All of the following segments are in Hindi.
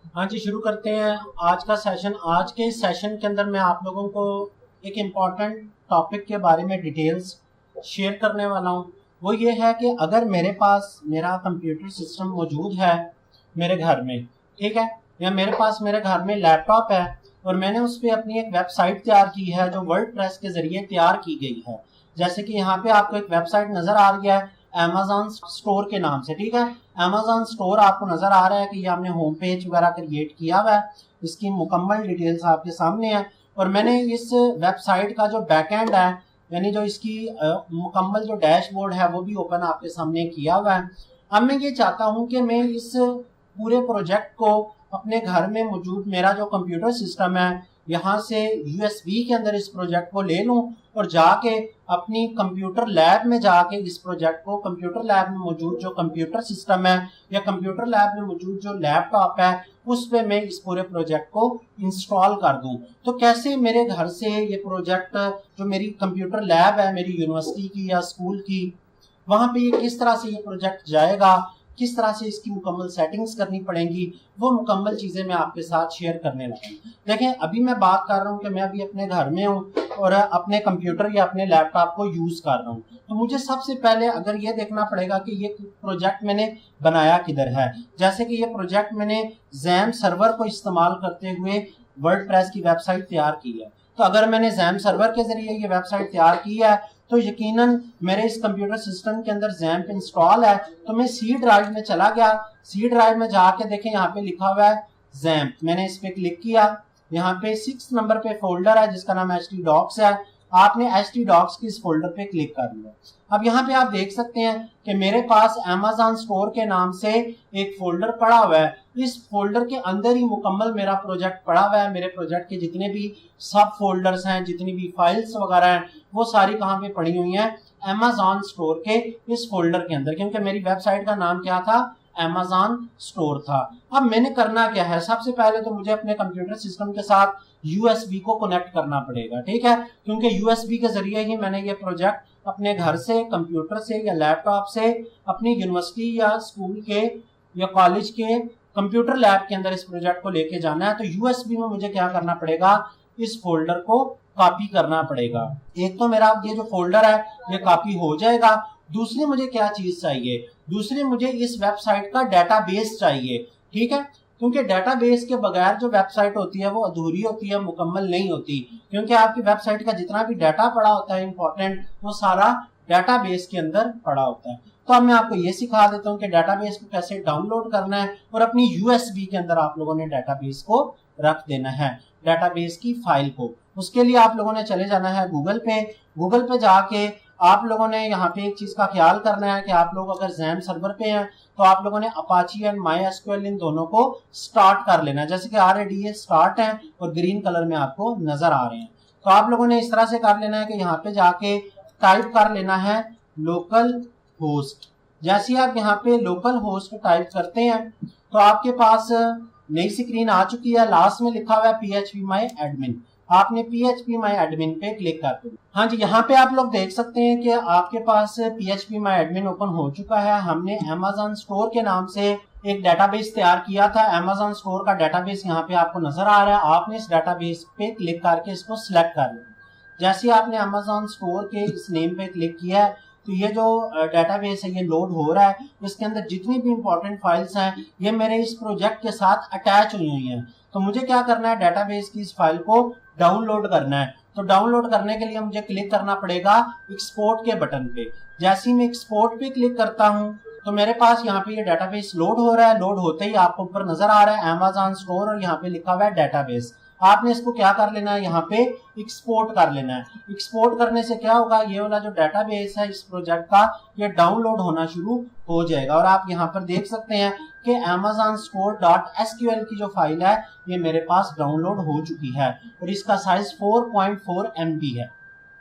हाँ जी, शुरू करते हैं आज का सेशन। आज के इस सेशन के अंदर मैं आप लोगों को एक इम्पॉर्टेंट टॉपिक के बारे में डिटेल्स शेयर करने वाला हूँ। वो ये है कि अगर मेरे पास मेरा कंप्यूटर सिस्टम मौजूद है मेरे घर में, ठीक है, या मेरे पास मेरे घर में लैपटॉप है और मैंने उस पर अपनी एक वेबसाइट तैयार की है जो वर्डप्रेस के ज़रिए तैयार की गई है। जैसे कि यहाँ पे आपको एक वेबसाइट नज़र आ रही है अमेजॉन स्टोर के नाम से, ठीक है। अमेजॉन स्टोर आपको नजर आ रहा है कि ये हमने होम पेज वगैरह क्रिएट किया हुआ है, इसकी मुकम्मल डिटेल्स आपके सामने है। और मैंने इस वेबसाइट का जो बैकएंड है, यानी जो इसकी मुकम्मल जो डैशबोर्ड है वो भी ओपन आपके सामने किया हुआ है। अब मैं ये चाहता हूँ कि मैं इस पूरे प्रोजेक्ट को अपने घर में मौजूद मेरा जो कंप्यूटर सिस्टम है यहाँ से यूएसबी के अंदर इस प्रोजेक्ट को ले लूँ और जाके अपनी कंप्यूटर लैब में जाके इस प्रोजेक्ट को कंप्यूटर लैब में मौजूद जो कंप्यूटर सिस्टम है या कंप्यूटर लैब में मौजूद जो लैपटॉप है उस पे मैं इस पूरे प्रोजेक्ट को इंस्टॉल कर दूं। तो कैसे मेरे घर से ये प्रोजेक्ट जो मेरी कंप्यूटर लैब है मेरी यूनिवर्सिटी की या स्कूल की, वहां पे ये किस तरह से ये प्रोजेक्ट जाएगा, किस तरह से इसकी मुकम्मल सेटिंग्स करनी पड़ेंगी, वो मुकम्मल चीज़ें मैं आपके साथ शेयर करने लगा हूँ। देखें, अभी मैं बात कर रहा हूँ कि मैं अभी अपने घर में हूँ और अपने कंप्यूटर या अपने लैपटॉप को यूज़ कर रहा हूँ। तो मुझे सबसे पहले अगर ये देखना पड़ेगा कि ये प्रोजेक्ट मैंने बनाया किधर है। जैसे कि ये प्रोजेक्ट मैंने जैम सर्वर को इस्तेमाल करते हुए वर्डप्रेस की वेबसाइट तैयार की है। तो अगर मैंने जैम सर्वर के ज़रिए ये वेबसाइट तैयार की है तो यकीनन मेरे इस कंप्यूटर सिस्टम के अंदर जैम्प इंस्टॉल है। तो मैं सी ड्राइव में चला गया, सी ड्राइव में जाके देखें यहाँ पे लिखा हुआ है जैम्प, मैंने इस पे क्लिक किया। यहाँ पे 6 नंबर पे फोल्डर है जिसका नाम htdocs है। आपने htdocs की इस फोल्डर पे क्लिक कर लिया। अब यहाँ पे आप देख सकते हैं कि मेरे पास अमेजॉन स्टोर के नाम से एक फोल्डर पड़ा हुआ है। इस फोल्डर के अंदर ही मुकम्मल मेरा प्रोजेक्ट पड़ा हुआ है। मेरे प्रोजेक्ट के जितने भी सब फोल्डर्स हैं, जितनी भी फाइल्स वगैरह हैं, वो सारी कहाँ पे पड़ी हुई हैं, अमेजॉन स्टोर के इस फोल्डर के अंदर, क्योंकि मेरी वेबसाइट का नाम क्या था, अमेजॉन स्टोर था। अब मैंने करना क्या है, सबसे पहले तो मुझे अपने कंप्यूटर सिस्टम के साथ यूएसबी को कनेक्ट करना पड़ेगा, ठीक है, क्योंकि यूएसबी के जरिए ही मैंने ये प्रोजेक्ट अपने घर से, कंप्यूटर से या लैपटॉप से अपनी यूनिवर्सिटी या स्कूल के या कॉलेज के कंप्यूटर लैब के अंदर इस प्रोजेक्ट को लेके जाना है। तो यूएसबी में मुझे क्या करना पड़ेगा, इस फोल्डर को कॉपी करना पड़ेगा। एक तो मेरा ये जो फोल्डर है ये कॉपी हो जाएगा। दूसरी मुझे क्या चीज चाहिए, दूसरी मुझे इस वेबसाइट का डेटाबेस चाहिए, ठीक है, क्योंकि डेटाबेस के बगैर जो वेबसाइट होती है वो अधूरी होती है, मुकम्मल नहीं होती। क्योंकि आपकी वेबसाइट का जितना भी डाटा पड़ा होता है इंपॉर्टेंट, वो सारा डेटाबेस के अंदर पड़ा होता है। तो अब मैं आपको ये सिखा देता हूँ कि डेटाबेस को कैसे डाउनलोड करना है और अपनी यूएसबी के अंदर आप लोगों ने डेटाबेस को रख देना है, डेटाबेस की फाइल को। उसके लिए आप लोगों ने चले जाना है गूगल पे। गूगल पे जाके आप लोगों ने यहाँ पे एक चीज का ख्याल करना है कि आप लोग अगर जैम सर्वर पे हैं तो आप लोगों ने अपाची एंड MySQL इन दोनों को स्टार्ट कर लेना है। जैसे कि RADA स्टार्ट है और ग्रीन कलर में आपको नजर आ रहे हैं। तो आप लोगों ने इस तरह से कर लेना है कि यहाँ पे जाके टाइप कर लेना है लोकल होस्ट। जैसे आप यहाँ पे लोकल होस्ट टाइप करते हैं तो आपके पास नई स्क्रीन आ चुकी है। लास्ट में लिखा हुआ है PHP My Admin। आपने PHP My Admin पे क्लिक कर देना। हाँ जी, यहाँ पे आप लोग देख सकते हैं कि आपके पास PHP My Admin ओपन हो चुका है। हमने अमेजॉन स्टोर के नाम से एक डेटाबेस तैयार किया था। अमेजॉन स्टोर का डेटाबेस यहाँ पे आपको नजर आ रहा है। आपने इस डेटाबेस पे क्लिक करके इसको सिलेक्ट कर लेना। जैसे आपने अमेजॉन स्टोर के इस नेम पे क्लिक किया है तो ये जो डेटाबेस है ये लोड हो रहा है। इसके अंदर जितनी भी इंपॉर्टेंट फाइल्स हैं ये मेरे इस प्रोजेक्ट के साथ अटैच हुई हुई हैं। तो मुझे क्या करना है, डेटाबेस की इस फाइल को डाउनलोड करना है। तो डाउनलोड करने के लिए मुझे क्लिक करना पड़ेगा एक्सपोर्ट के बटन पे। जैसे ही मैं एक्सपोर्ट पे क्लिक करता हूँ तो मेरे पास यहाँ पे ये डेटाबेस लोड हो रहा है। लोड होते ही आपको ऊपर नजर आ रहा है अमेजॉन स्टोर और यहाँ पे लिखा हुआ है डेटाबेस। आपने इसको क्या कर लेना है, यहाँ पे एक्सपोर्ट कर लेना है। एक्सपोर्ट करने से क्या होगा, ये वाला जो डेटाबेस है इस प्रोजेक्ट का ये डाउनलोड होना शुरू हो जाएगा। और आप यहाँ पर देख सकते हैं कि amazonstore.sql की जो फाइल है ये मेरे पास डाउनलोड हो चुकी है और इसका साइज 4.4 MB है।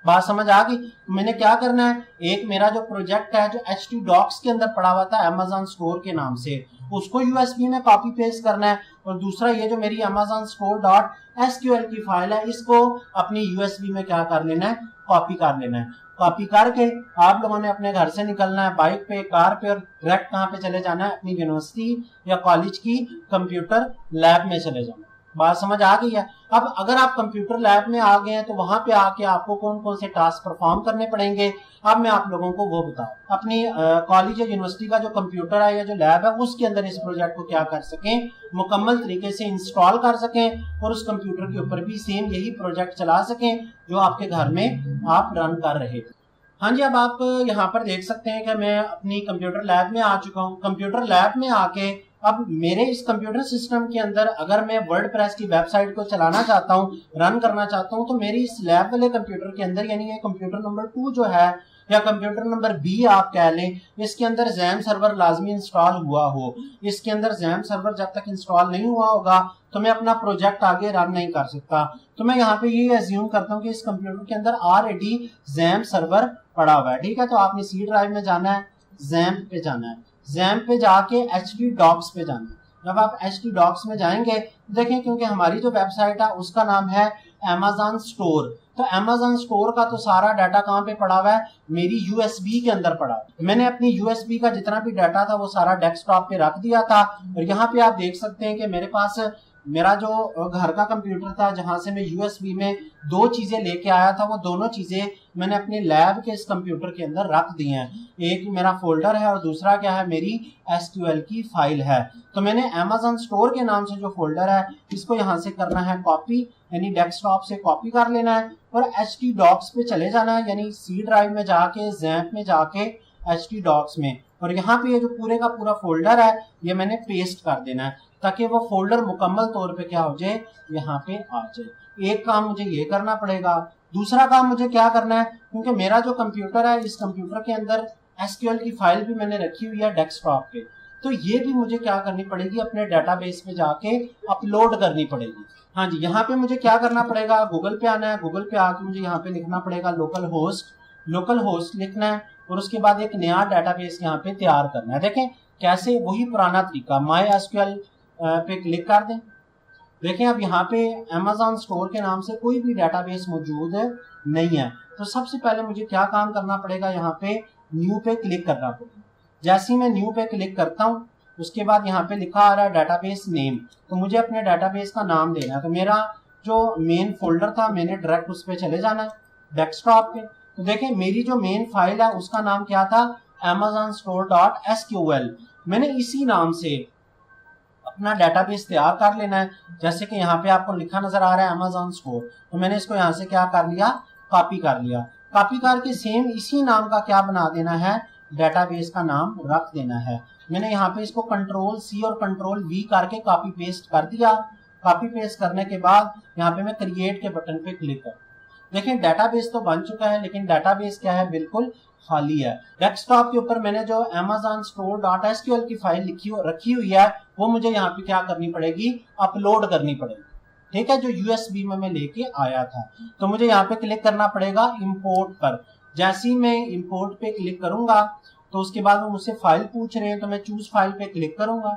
बात समझ आ गई। मैंने क्या करना है, एक मेरा जो प्रोजेक्ट है जो htdocs के अंदर पड़ा हुआ था अमेजॉन स्टोर के नाम से, उसको यूएसबी में कॉपी पेस्ट करना है। और दूसरा ये जो मेरी amazonstore.sql की फाइल है इसको अपनी यूएसबी में क्या कर लेना है, कॉपी कर लेना है। कॉपी करके आप लोगों ने अपने घर से निकलना है बाइक पे, कार पे, और डायरेक्ट कहाँ पे चले जाना है, अपनी यूनिवर्सिटी या कॉलेज की कंप्यूटर लैब में चले जाना है। बात समझ आ गई है। अब अगर आप कंप्यूटर लैब में आ गए हैं तो वहां पे आके आपको कौन कौन से टास्क परफॉर्म करने पड़ेंगे, अब मैं आप लोगों को वो बताऊं। अपनी कॉलेज या यूनिवर्सिटी का जो कंप्यूटर है या जो लैब है उसके अंदर इस प्रोजेक्ट को क्या कर सकें, मुकम्मल तरीके से इंस्टॉल कर सकें और उस कंप्यूटर के ऊपर भी सेम यही प्रोजेक्ट चला सकें जो आपके घर में आप रन कर रहे थे। हाँ जी, अब आप यहाँ पर देख सकते हैं कि मैं अपनी कंप्यूटर लैब में आ चुका हूँ। कंप्यूटर लैब में आके अब मेरे इस कंप्यूटर सिस्टम के अंदर अगर मैं वर्डप्रेस की वेबसाइट को चलाना चाहता हूँ, रन करना चाहता हूँ, तो मेरी इस लैब वाले कंप्यूटर के अंदर, यानी ये कंप्यूटर नंबर 2 जो है या कंप्यूटर नंबर बी आप कह लें, इसके अंदर जैम सर्वर लाजमी इंस्टॉल हुआ हो। इसके अंदर जैम सर्वर जब तक इंस्टॉल नहीं हुआ होगा तो मैं अपना प्रोजेक्ट आगे रन नहीं कर सकता। तो मैं यहाँ पे ये एज्यूम करता हूँ कि इस कंप्यूटर के अंदर ऑलरेडी जैम सर्वर पड़ा हुआ है। ठीक है, तो आपने सी ड्राइव में जाना है, जैम पे जाना है, जैम पे जाके एचटी डॉक्स पे जाना है। जब आप एचटी डॉक्स में जाएंगे देखें, क्योंकि हमारी जो वेबसाइट है उसका नाम है Amazon स्टोर, तो Amazon स्टोर का तो सारा डाटा कहाँ पे पड़ा हुआ है, मेरी यूएसबी के अंदर पड़ा है। मैंने अपनी यूएसबी का जितना भी डाटा था वो सारा डेस्कटॉप पे रख दिया था। और यहाँ पे आप देख सकते हैं कि मेरे पास मेरा जो घर का कंप्यूटर था जहां से मैं यूएसबी में 2 चीजें लेके आया था, वो दोनों चीजें मैंने अपने लैब के इस कंप्यूटर के अंदर रख दी हैं। एक मेरा फोल्डर है और दूसरा क्या है, मेरी एसक्यूएल की फाइल है। तो मैंने Amazon स्टोर के नाम से जो फोल्डर है इसको यहाँ से करना है कॉपी, यानी डेस्कटॉप से कॉपी कर लेना है और एचटी डॉक्स पे चले जाना है, यानी सी ड्राइव में जाके, जैम्प में जाके, एचटी डॉक्स में, और यहाँ पे ये जो पूरे का पूरा फोल्डर है ये मैंने पेस्ट कर देना है ताकि वो फोल्डर मुकम्मल तौर पे क्या हो जाए, यहाँ पे आ जाए। एक काम मुझे ये करना पड़ेगा। दूसरा काम मुझे क्या करना है, क्योंकि मेरा जो कंप्यूटर है इस कंप्यूटर के अंदर एसक्यूएल की फाइल भी मैंने रखी हुई है डेस्कटॉप पे, तो ये भी मुझे क्या करनी पड़ेगी, अपने डाटाबेस पे जाके अपलोड करनी पड़ेगी। हाँ जी, यहाँ पे मुझे क्या करना पड़ेगा, गूगल पे आना है, गूगल पे आके मुझे यहाँ पे लिखना पड़ेगा लोकल होस्ट लिखना है और उसके बाद एक नया डाटाबेस यहाँ पे तैयार करना है। देखें कैसे, वही पुराना तरीका, MySQL पे क्लिक कर दें। देखें अब यहाँ पे Amazon स्टोर के नाम से कोई भी डाटाबेस मौजूद नहीं है। तो सबसे पहले मुझे क्या काम करना पड़ेगा, यहाँ पे न्यू पे क्लिक करना पड़ेगा। जैसे ही मैं न्यू पे क्लिक करता हूँ उसके बाद यहाँ पे लिखा आ रहा है डाटाबेस नेम, तो मुझे अपने डाटाबेस का नाम देना है। तो मेरा जो मेन फोल्डर था मैंने डायरेक्ट उस पर चले जाना है डेस्कटॉप पे। तो देखें मेरी जो मेन फाइल है उसका नाम क्या था, amazonstore.sql। मैंने इसी नाम से अपना डेटाबेस तैयार कर लेना है। जैसे कि यहाँ पे आपको लिखा नजर आ रहा है Amazon स्टोर, तो मैंने इसको यहाँ से क्या कर लिया, कॉपी कर लिया। कॉपी करके सेम इसी नाम का क्या बना देना है, डेटाबेस का नाम रख देना है। मैंने यहाँ पे इसको Ctrl+C और Ctrl+V करके कॉपी पेस्ट कर दिया। कॉपी पेस्ट करने के बाद यहाँ पे मैं क्रिएट के बटन पे क्लिक कर, देखें डाटाबेस तो बन चुका है लेकिन डाटाबेस क्या है, बिल्कुल खाली है। डेस्कटॉप के ऊपर मैंने जो amazonstore.sql की फाइल रखी हुई है वो मुझे यहाँ पे क्या करनी पड़ेगी, अपलोड करनी पड़ेगी। ठीक है, जो यूएसबी में मैं लेके आया था। तो मुझे यहाँ पे क्लिक करना पड़ेगा इंपोर्ट पर। जैसे ही मैं इंपोर्ट पे क्लिक करूंगा तो उसके बाद वो मुझसे फाइल पूछ रहे हैं, तो मैं चूज फाइल पे क्लिक करूंगा।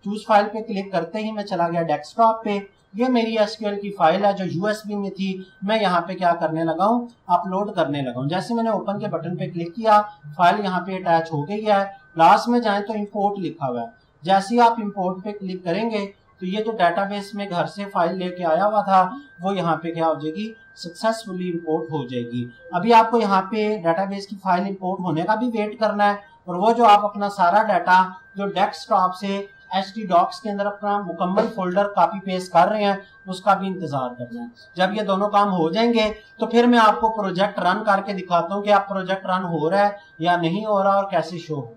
चूज फाइल पे क्लिक करते ही मैं चला गया डेस्कटॉप पे। ये मेरी एसक्यूएल की फाइल है जो यूएसबी में थी, मैं यहाँ पे क्या करने लगा हूँ, अपलोड करने लगा हूँ। जैसे मैंने ओपन के बटन पे क्लिक किया, फाइल यहाँ पे अटैच हो गई है। लास्ट में जाए तो इंपोर्ट लिखा हुआ है। जैसे ही आप इंपोर्ट पे क्लिक करेंगे तो ये जो डाटाबेस में घर से फाइल लेके आया हुआ था वो यहाँ पे क्या हो जाएगी, सक्सेसफुली इंपोर्ट हो जाएगी। अभी आपको यहाँ पे डाटाबेस की फाइल इंपोर्ट होने का भी वेट करना है और वो जो आप अपना सारा डाटा जो डेस्कटॉप से एचटी डॉक्स के अंदर अपना मुकम्मल फोल्डर कॉपी पेस्ट कर रहे हैं उसका भी इंतजार करना है। जब ये दोनों काम हो जाएंगे तो फिर मैं आपको प्रोजेक्ट रन करके दिखाता हूँ कि आप प्रोजेक्ट रन हो रहा है या नहीं हो रहा और कैसे शो हो।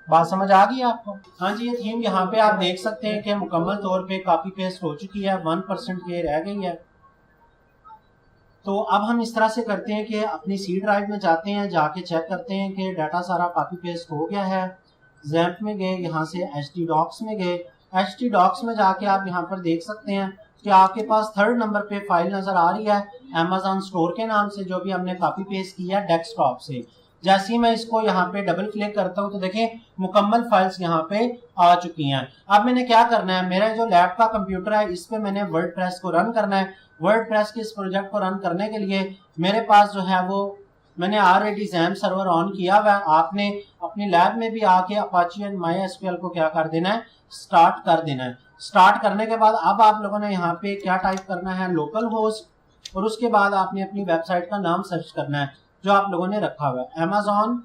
बात समझ आ गई आपको? हाँ जी, ये थीम यहाँ पे आप देख सकते हैं कि मुकम्मल तौर पे कॉपी पेस्ट हो चुकी है, 1% ये रह गई है। तो अब हम इस तरह से करते हैं कि अपनी सी ड्राइव में जाते हैं, जाके चेक करते हैं कि डाटा सारा कॉपी पेस्ट हो गया है। जैम्प में गए, यहाँ से एचटी डॉक्स में गए। एचटी डॉक्स में जाके आप यहाँ पर देख सकते हैं कि आपके पास 3rd नंबर पे फाइल नजर आ रही है Amazon स्टोर के नाम से, जो भी हमने कॉपी पेस्ट किया डेस्कटॉप से। जैसे ही मैं इसको यहाँ पे डबल क्लिक करता हूँ तो देखें मुकम्मल फाइल्स यहाँ पे आ चुकी हैं। अब मैंने क्या करना है, मेरा जो लैब का कंप्यूटर है इस पे मैंने वर्डप्रेस को रन करना है। वर्डप्रेस के इस प्रोजेक्ट को रन करने के लिए मेरे पास जो है वो मैंने ऑलरेडी XAMPP सर्वर ऑन किया हुआ है। आपने अपनी लैब में भी आके अपाची एंड MySQL को क्या कर देना है, स्टार्ट कर देना है। स्टार्ट करने के बाद अब आप लोगों ने यहाँ पे क्या टाइप करना है, लोकल होस्ट, और उसके बाद आपने अपनी वेबसाइट का नाम सर्च करना है जो आप लोगों ने रखा हुआ है, Amazon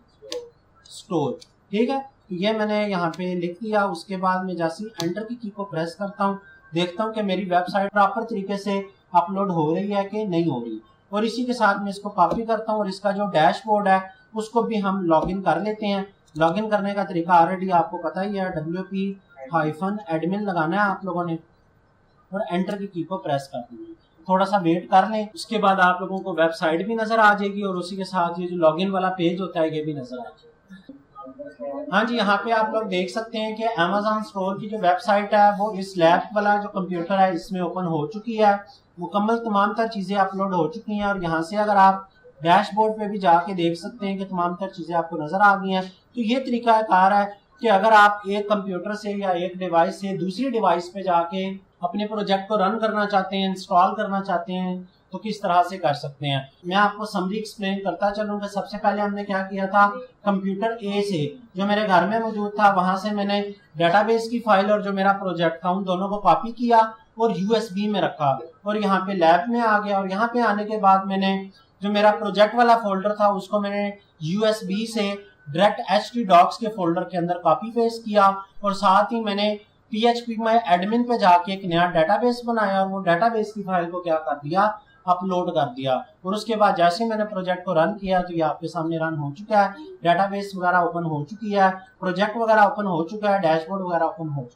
स्टोर। ठीक है, तो ये मैंने यहाँ पे लिख दिया। उसके बाद मैं जैसे एंटर की को प्रेस करता हूँ, देखता हूँ कि मेरी वेबसाइट प्रॉपर तरीके से अपलोड हो रही है कि नहीं हो रही, और इसी के साथ मैं इसको कॉपी करता हूँ और इसका जो डैशबोर्ड है उसको भी हम लॉगिन कर लेते हैं। लॉगिन करने का तरीका ऑलरेडी आपको पता ही है, wp-admin लगाना है आप लोगों ने और एंटर की को प्रेस कर देंगे। थोड़ा सा वेट कर लें, उसके बाद आप लोगों को वेबसाइट भी नजर आ जाएगी और उसी के साथ ये जो लॉगिन वाला पेज होता है ये भी नजर आ जाएगा। हाँ जी, यहाँ पे आप लोग देख सकते हैं कि Amazon स्टोर की जो वेबसाइट है वो इस लैब वाला जो कंप्यूटर है इसमें ओपन हो चुकी है। मुकम्मल तमाम तर चीज़ें अपलोड हो चुकी हैं और यहाँ से अगर आप डैशबोर्ड पे भी जाके देख सकते हैं कि तमाम तर चीज़ें आपको नज़र आ गई हैं। तो ये तरीका कार है कि अगर आप एक कंप्यूटर से या एक डिवाइस से दूसरी डिवाइस पे जाके अपने प्रोजेक्ट को रन करना चाहते हैं, इंस्टॉल करना चाहते हैं, तो किस तरह से कर सकते हैं। मैं आपको समरी एक्सप्लेन करता चलूँ कि सबसे पहले हमने क्या किया था, कंप्यूटर ए से जो मेरे घर में मौजूद था वहां से मैंने डेटाबेस की फाइल और जो मेरा प्रोजेक्ट था उन दोनों को कॉपी किया और USB में रखा और यहाँ पे लैब में आ गया। और यहाँ पे आने के बाद मैंने जो मेरा प्रोजेक्ट वाला फोल्डर था उसको मैंने USB से डायरेक्ट htdocs के फोल्डर के अंदर कॉपी पेस्ट किया और साथ ही मैंने php-admin पे जाके एक नया डेटाबेस बनाया और वो डेटाबेस की फाइल को क्या कर दिया, अपलोड कर दिया। और उसके बाद जैसे मैंने प्रोजेक्ट को रन किया तो ये आपके सामने रन हो चुका है, डेटाबेस वगैरह ओपन हो चुकी है, प्रोजेक्ट वगैरह ओपन हो चुका है, डैशबोर्ड वगैरह ओपन हो चुका है।